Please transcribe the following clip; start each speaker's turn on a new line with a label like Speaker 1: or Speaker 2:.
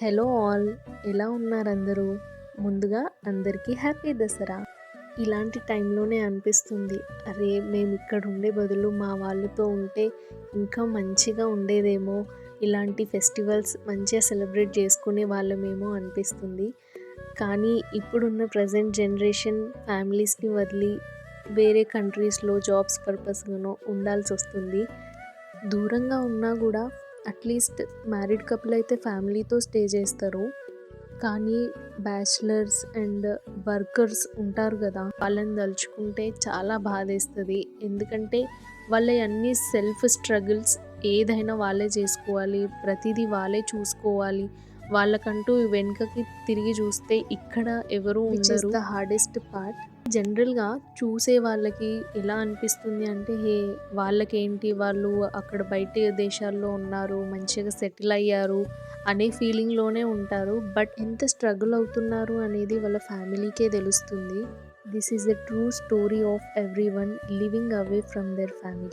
Speaker 1: Hello all, ఎలా ఉన్నారు అందరూ? ముందుగా అందరికీ హ్యాపీ దసరా. ఇలాంటి టైంలోనే అనిపిస్తుంది, అరే మేము ఇక్కడ ఉండే బదులు మా వాళ్ళతో ఉంటే ఇంకా మంచిగా ఉండేదేమో, ఇలాంటి ఫెస్టివల్స్ మంచిగా సెలబ్రేట్ చేసుకునే వాళ్ళమేమో అనిపిస్తుంది. కానీ ఇప్పుడున్న ప్రజెంట్ జనరేషన్ ఫ్యామిలీస్ని వదిలి వేరే కంట్రీస్లో జాబ్స్ పర్పస్గానో ఉండాల్సి వస్తుంది. దూరంగా ఉన్నా కూడా అట్లీస్ట్ మ్యారీడ్ కపుల్ అయితే ఫ్యామిలీతో స్టే చేస్తారు. కానీ బ్యాచిలర్స్ అండ్ వర్కర్స్ ఉంటారు కదా, వాళ్ళని తలుచుకుంటే చాలా బాధేస్తుంది. ఎందుకంటే వాళ్ళ అన్ని సెల్ఫ్ స్ట్రగుల్స్ ఏదైనా వాళ్ళే చేసుకోవాలి, ప్రతిదీ వాళ్ళే చూసుకోవాలి. వాళ్ళకంటూ వెనుకకి తిరిగి చూస్తే ఇక్కడ ఎవరు ఉండరు. The hardest part. జనరల్గా చూసే వాళ్ళకి ఎలా అనిపిస్తుంది అంటే, హే వాళ్ళకేంటి, వాళ్ళు అక్కడ బయట దేశాల్లో ఉన్నారు, మంచిగా సెటిల్ అయ్యారు అనే ఫీలింగ్లోనే ఉంటారు. బట్ ఎంత స్ట్రగుల్ అవుతున్నారు అనేది వాళ్ళ ఫ్యామిలీకే తెలుస్తుంది. This is the true story of every one living away from their family.